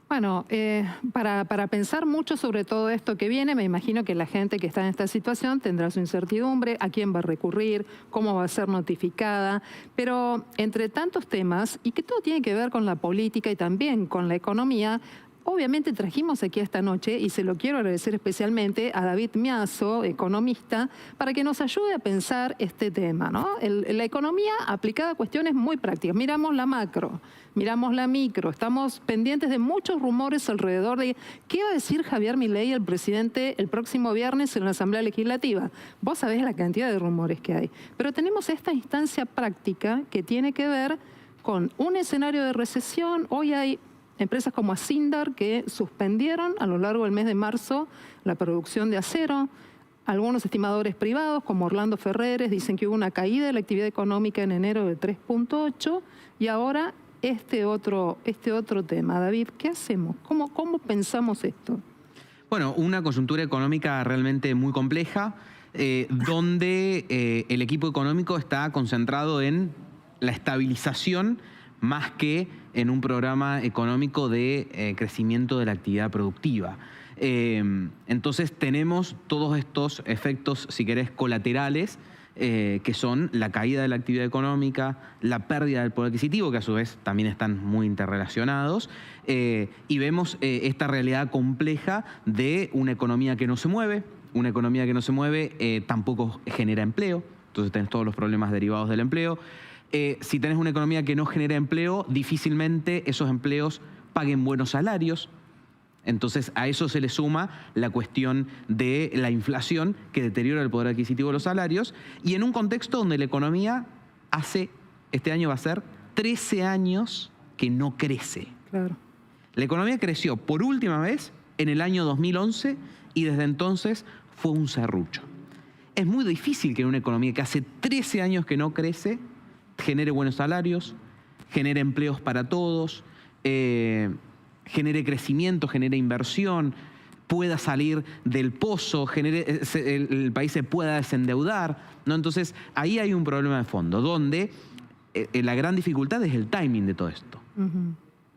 Bueno, para pensar mucho sobre todo esto que viene, me imagino que la gente que está en esta situación tendrá su incertidumbre, a quién va a recurrir, cómo va a ser notificada, pero entre tantos temas, y que todo tiene que ver con la política y también con la economía, obviamente trajimos aquí esta noche, y se lo quiero agradecer especialmente a David Miazo, economista, para que nos ayude a pensar este tema, ¿no? La economía aplicada a cuestiones muy prácticas. Miramos la macro, miramos la micro, estamos pendientes de muchos rumores alrededor de qué va a decir Javier Milei, el presidente, el próximo viernes en la Asamblea Legislativa. Vos sabés la cantidad de rumores que hay. Pero tenemos esta instancia práctica que tiene que ver con un escenario de recesión. Hoy hay empresas como Acindar que suspendieron a lo largo del mes de marzo la producción de acero. Algunos estimadores privados, como Orlando Ferreres, dicen que hubo una caída de la actividad económica en enero de 3,8, y ahora este otro tema. David, ¿qué hacemos? ¿Cómo pensamos esto? Bueno, una coyuntura económica realmente muy compleja, donde el equipo económico está concentrado en la estabilización más que en un programa económico de crecimiento de la actividad productiva. Entonces tenemos todos estos efectos, si querés, colaterales, que son la caída de la actividad económica, la pérdida del poder adquisitivo, que a su vez también están muy interrelacionados, y vemos esta realidad compleja de una economía que no se mueve. Una economía que no se mueve tampoco genera empleo, entonces tenés todos los problemas derivados del empleo. Si tenés una economía que no genera empleo, difícilmente esos empleos paguen buenos salarios. Entonces a eso se le suma la cuestión de la inflación que deteriora el poder adquisitivo de los salarios, y en un contexto donde la economía este año va a ser 13 años que no crece. Claro. La economía creció por última vez en el año 2011 y desde entonces fue un serrucho. Es muy difícil que en una economía que hace 13 años que no crece genere buenos salarios, genere empleos para todos, genere crecimiento, genere inversión, pueda salir del pozo, el país se pueda desendeudar, ¿no? Entonces, ahí hay un problema de fondo, donde la gran dificultad es el timing de todo esto.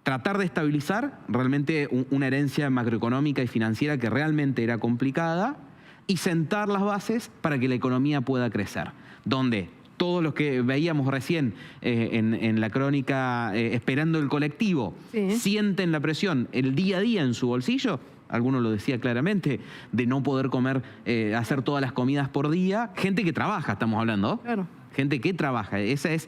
Tratar de estabilizar realmente una herencia macroeconómica y financiera que realmente era complicada, y sentar las bases para que la economía pueda crecer, donde todos los que veíamos recién en la crónica esperando el colectivo, sienten la presión el día a día en su bolsillo. Alguno lo decía claramente, de no poder comer, hacer todas las comidas por día. Gente que trabaja, estamos hablando. Claro. Gente que trabaja. Esa es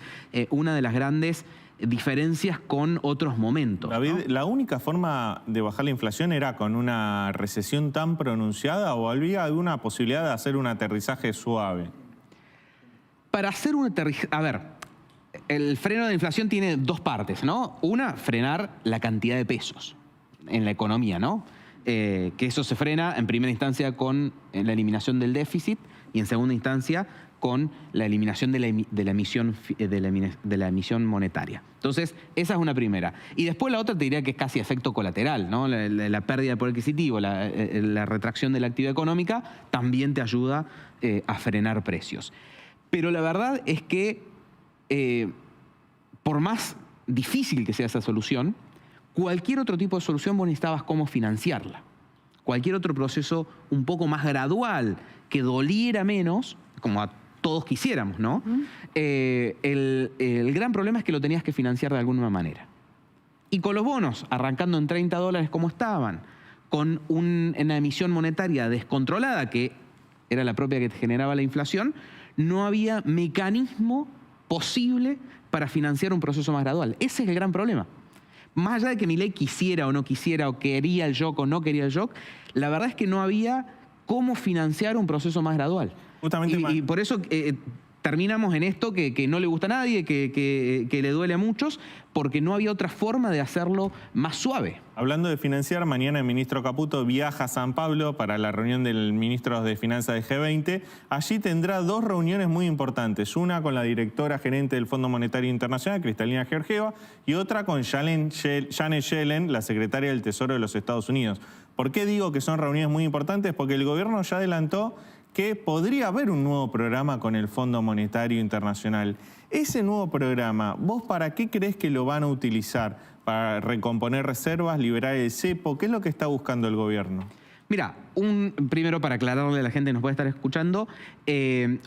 una de las grandes diferencias con otros momentos, David, ¿no? ¿La única forma de bajar la inflación era con una recesión tan pronunciada, o había alguna posibilidad de hacer un aterrizaje suave? Para hacer un aterrizaje, a ver, el freno de inflación tiene dos partes, ¿no? Una, frenar la cantidad de pesos en la economía, ¿no? Que eso se frena en primera instancia con la eliminación del déficit, y en segunda instancia con la eliminación de la emisión monetaria. Entonces, esa es una primera. Y después la otra te diría que es casi efecto colateral, ¿no? La pérdida de poder adquisitivo, la retracción de la actividad económica también te ayuda a frenar precios. Pero la verdad es que, por más difícil que sea esa solución, cualquier otro tipo de solución vos necesitabas cómo financiarla. Cualquier otro proceso un poco más gradual, que doliera menos, como a todos quisiéramos, ¿no? El gran problema es que lo tenías que financiar de alguna manera. Y con los bonos, arrancando en $30 como estaban, con una emisión monetaria descontrolada, que era la propia que te generaba la inflación, no había mecanismo posible para financiar un proceso más gradual. Ese es el gran problema. Más allá de que Milei quisiera o no quisiera, o quería el shock o no quería el shock, la verdad es que no había cómo financiar un proceso más gradual. Y por eso terminamos en esto que no le gusta a nadie, que le duele a muchos, porque no había otra forma de hacerlo más suave. Hablando de financiar, mañana el ministro Caputo viaja a San Pablo para la reunión del ministro de Finanzas de G20. Allí tendrá dos reuniones muy importantes, una con la directora gerente del Fondo Monetario Internacional, Cristalina Georgieva, y otra con Janet Yellen, la secretaria del Tesoro de los Estados Unidos. ¿Por qué digo que son reuniones muy importantes? Porque el gobierno ya adelantó que podría haber un nuevo programa con el Fondo Monetario Internacional. Ese nuevo programa, ¿vos para qué crees que lo van a utilizar? para recomponer reservas, liberar el cepo? ¿Qué es lo que está buscando el gobierno? Mira, primero para aclararle a la gente que nos puede estar escuchando,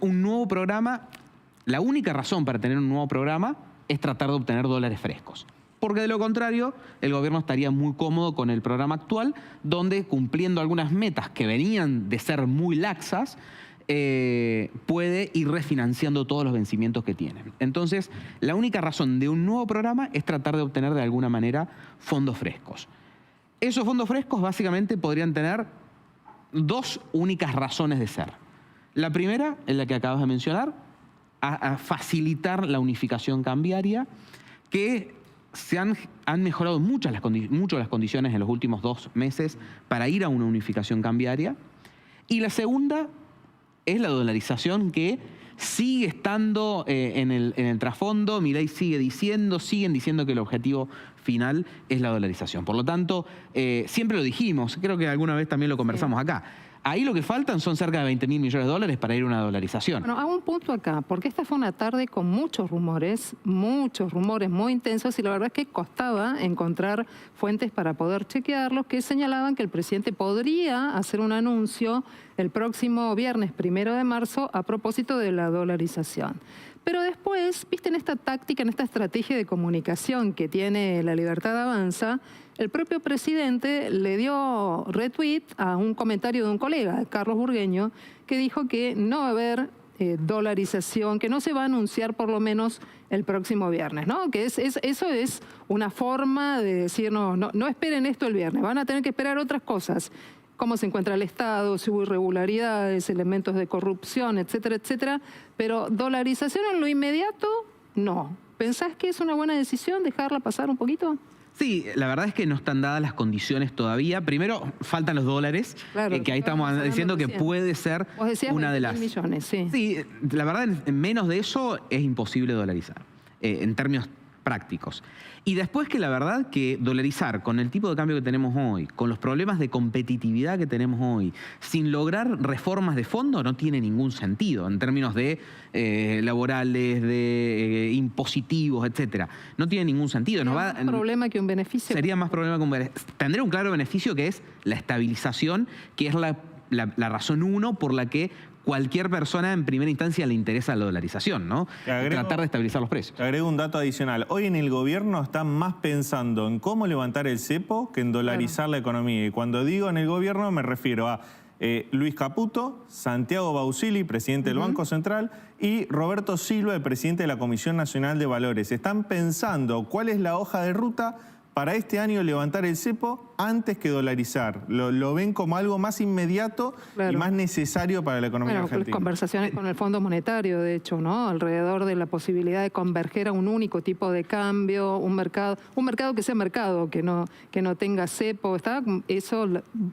un nuevo programa, la única razón para tener un nuevo programa es tratar de obtener dólares frescos. Porque de lo contrario, el gobierno estaría muy cómodo con el programa actual, donde cumpliendo algunas metas que venían de ser muy laxas, puede ir refinanciando todos los vencimientos que tienen. Entonces, la única razón de un nuevo programa es tratar de obtener de alguna manera fondos frescos. Esos fondos frescos básicamente podrían tener dos únicas razones de ser. La primera es la que acabas de mencionar, a facilitar la unificación cambiaria, que han mejorado mucho las condiciones en los últimos 2 meses para ir a una unificación cambiaria. Y la segunda es la dolarización, que sigue estando en el trasfondo. Milei siguen diciendo que el objetivo final es la dolarización. Por lo tanto, siempre lo dijimos, creo que alguna vez también lo conversamos acá. Ahí lo que faltan son cerca de $20.000 millones para ir a una dolarización. Bueno, hago un punto acá, porque esta fue una tarde con muchos rumores muy intensos, y la verdad es que costaba encontrar fuentes para poder chequearlos, que señalaban que el presidente podría hacer un anuncio el próximo viernes 1 de marzo a propósito de la dolarización. Pero después, viste, en esta táctica, en esta estrategia de comunicación que tiene La Libertad Avanza, el propio presidente le dio retweet a un comentario de un colega, Carlos Burgueño, que dijo que no va a haber dolarización, que no se va a anunciar por lo menos el próximo viernes, ¿no? Que eso es una forma de decir, no esperen esto el viernes, van a tener que esperar otras cosas. Cómo se encuentra el Estado, si hubo irregularidades, elementos de corrupción, etcétera, etcétera. Pero dolarización en lo inmediato, no. ¿Pensás que es una buena decisión dejarla pasar un poquito? Sí, la verdad es que no están dadas las condiciones todavía. Primero, faltan los dólares, claro, que ahí estamos diciendo que puede ser una de las... millones, sí. Sí, la verdad, en menos de eso es imposible dolarizar, en términos prácticos. Y después que la verdad que dolarizar con el tipo de cambio que tenemos hoy, con los problemas de competitividad que tenemos hoy, sin lograr reformas de fondo, no tiene ningún sentido en términos de laborales, de impositivos, etcétera. No tiene ningún sentido. Más problema que un beneficio. Sería más problema que un beneficio. Tendría un claro beneficio, que es la estabilización, que es la razón uno por la que cualquier persona en primera instancia le interesa la dolarización, ¿no? Tratar de estabilizar los precios. Te agrego un dato adicional. Hoy en el gobierno están más pensando en cómo levantar el cepo que en dolarizar la economía. Y cuando digo en el gobierno me refiero a Luis Caputo, Santiago Bausili, presidente del Banco Central, y Roberto Silva, el presidente de la Comisión Nacional de Valores. Están pensando cuál es la hoja de ruta para este año levantar el cepo antes que dolarizar. Lo ven como algo más inmediato y más necesario para la economía argentina. Conversaciones con el Fondo Monetario, de hecho, ¿no? Alrededor de la posibilidad de converger a un único tipo de cambio, un mercado que sea mercado, que no tenga cepo.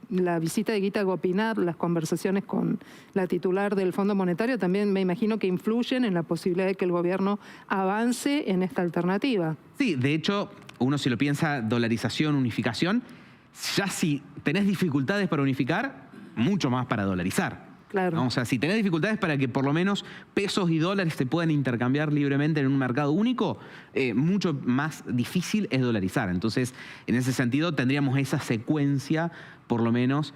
La visita de Guita Gopinath, las conversaciones con la titular del Fondo Monetario también me imagino que influyen en la posibilidad de que el gobierno avance en esta alternativa. Sí, de hecho, uno si lo piensa, dolarización, unificación, ya si tenés dificultades para unificar, mucho más para dolarizar. Claro. ¿No? O sea, si tenés dificultades para que por lo menos pesos y dólares se puedan intercambiar libremente en un mercado único, mucho más difícil es dolarizar. Entonces, en ese sentido, tendríamos esa secuencia, por lo menos,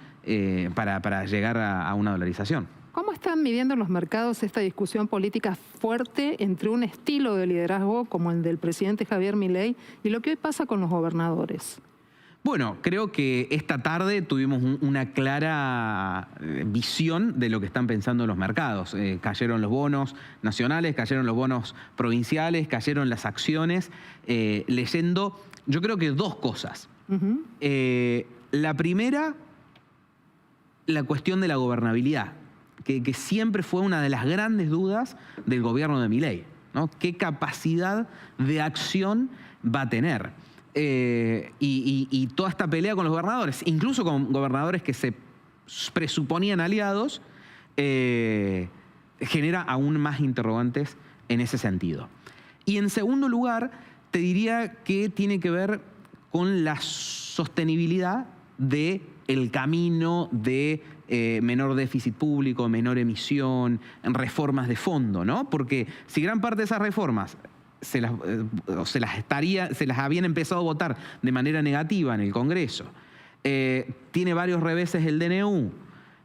para llegar a una dolarización. ¿Cómo están midiendo los mercados esta discusión política fuerte entre un estilo de liderazgo como el del presidente Javier Milei y lo que hoy pasa con los gobernadores? Bueno, creo que esta tarde tuvimos una clara visión de lo que están pensando los mercados. Cayeron los bonos nacionales, cayeron los bonos provinciales, cayeron las acciones, leyendo, yo creo que 2 cosas. La primera, la cuestión de la gobernabilidad, que siempre fue una de las grandes dudas del gobierno de Milei, ¿no? ¿Qué capacidad de acción va a tener? Y toda esta pelea con los gobernadores, incluso con gobernadores que se presuponían aliados, genera aún más interrogantes en ese sentido. Y en segundo lugar, te diría que tiene que ver con la sostenibilidad del camino de menor déficit público, menor emisión, reformas de fondo, ¿no? Porque si gran parte de esas reformas se las habían empezado a votar de manera negativa en el Congreso. Tiene varios reveses el DNU.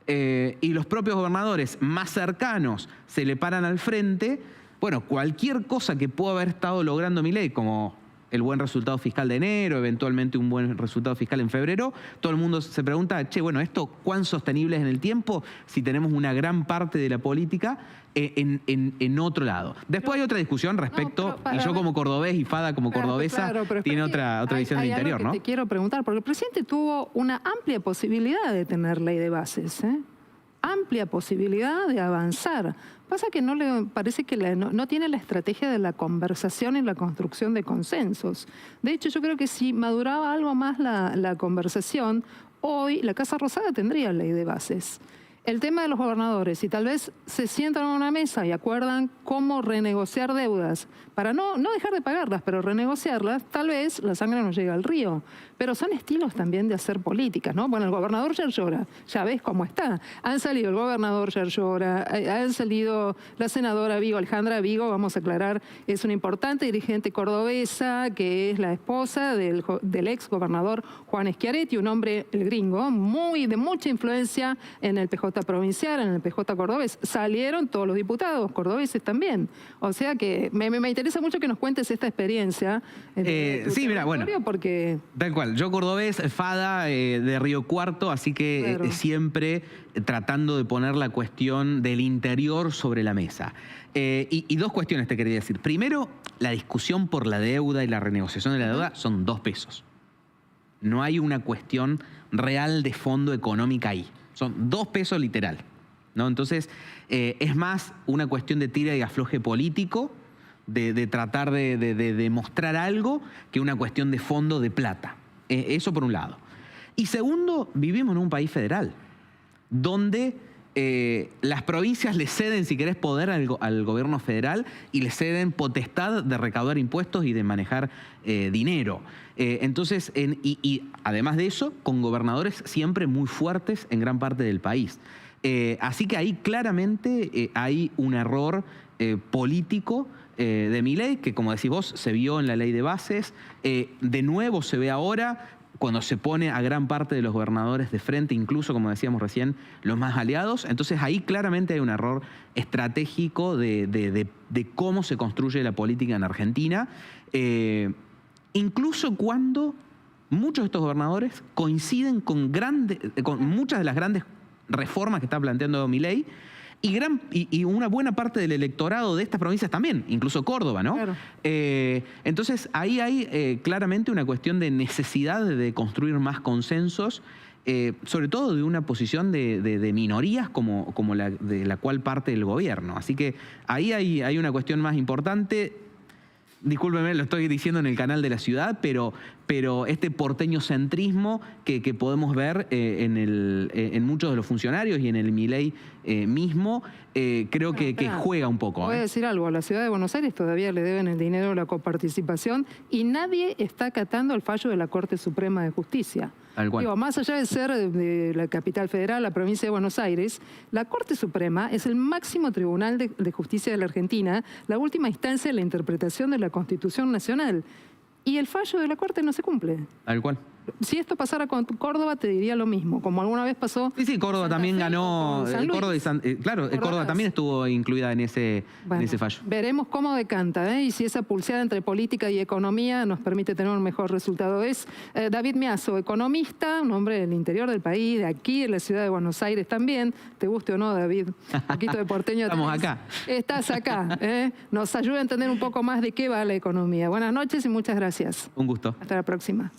Y los propios gobernadores más cercanos se le paran al frente. Bueno, cualquier cosa que pueda haber estado logrando Milei, como el buen resultado fiscal de enero, eventualmente un buen resultado fiscal en febrero, todo el mundo se pregunta, che, bueno, ¿esto cuán sostenible es en el tiempo si tenemos una gran parte de la política en otro lado? Después hay otra discusión respecto, y yo como cordobés y Fada como cordobesa, tiene otra visión del interior, ¿no? Te quiero preguntar, porque el presidente tuvo una amplia posibilidad de tener ley de bases, amplia posibilidad de avanzar. Pasa que no le parece que no tiene la estrategia de la conversación y la construcción de consensos. De hecho, yo creo que si maduraba algo más la conversación, hoy la Casa Rosada tendría ley de bases. El tema de los gobernadores, si tal vez se sientan a una mesa y acuerdan cómo renegociar deudas, para no dejar de pagarlas, pero renegociarlas, tal vez la sangre no llega al río. Pero son estilos también de hacer políticas, ¿no? Bueno, el gobernador Yerllora, ya ves cómo está. Han salido el gobernador Yerllora, han salido la senadora Vigo, Alejandra Vigo, vamos a aclarar, es una importante dirigente cordobesa, que es la esposa del ex gobernador Juan Schiaretti, un hombre, el gringo, de mucha influencia en el PJ provincial, en el PJ cordobés. Salieron todos los diputados cordobeses también. O sea que me interesa mucho que nos cuentes esta experiencia. Sí, mira, bueno, porque... tal cual. Yo cordobés, Fada de Río Cuarto, así que claro, siempre tratando de poner la cuestión del interior sobre la mesa. Y dos cuestiones te quería decir. Primero, la discusión por la deuda y la renegociación de la deuda son 2 pesos. No hay una cuestión real de fondo económica ahí. Son 2 pesos literal, ¿no? Entonces, es más una cuestión de tira y afloje político, de tratar de demostrar algo, que una cuestión de fondo de plata. Eso por un lado. Y segundo, vivimos en un país federal, donde las provincias le ceden, si querés, poder al gobierno federal y le ceden potestad de recaudar impuestos y de manejar dinero. Entonces, y además de eso, con gobernadores siempre muy fuertes en gran parte del país. Así que ahí claramente hay un error político de Milei, que como decís vos, se vio en la ley de bases, de nuevo se ve ahora, cuando se pone a gran parte de los gobernadores de frente, incluso, como decíamos recién, los más aliados. Entonces ahí claramente hay un error estratégico de cómo se construye la política en Argentina, incluso cuando muchos de estos gobernadores coinciden con muchas de las grandes reformas que está planteando Milei, y una buena parte del electorado de estas provincias también, incluso Córdoba, ¿no? Claro. Entonces, ahí hay claramente una cuestión de necesidad de construir más consensos, sobre todo de una posición de minorías como la de la cual parte el gobierno. Así que ahí hay una cuestión más importante. Discúlpeme, lo estoy diciendo en el canal de la ciudad, pero este porteño centrismo que podemos ver en muchos de los funcionarios y en el Milei mismo, creo que juega un poco. Voy a decir algo, a la ciudad de Buenos Aires todavía le deben el dinero de la coparticipación y nadie está acatando el fallo de la Corte Suprema de Justicia. Digo, más allá de ser de la capital federal, la provincia de Buenos Aires, la Corte Suprema es el máximo tribunal de justicia de la Argentina, la última instancia de la interpretación de la Constitución Nacional. Y el fallo de la Corte no se cumple. Tal cual. Si esto pasara con Córdoba, te diría lo mismo, como alguna vez pasó. Sí, Córdoba también ganó. Córdoba también estuvo incluida en ese fallo. Veremos cómo decanta, y si esa pulseada entre política y economía nos permite tener un mejor resultado. Es David Miazo, economista, un hombre del interior del país, de aquí, de la ciudad de Buenos Aires también. Te guste o no, David, un poquito de porteño. Estamos acá. Estás acá. Nos ayuda a entender un poco más de qué va la economía. Buenas noches y muchas gracias. Un gusto. Hasta la próxima.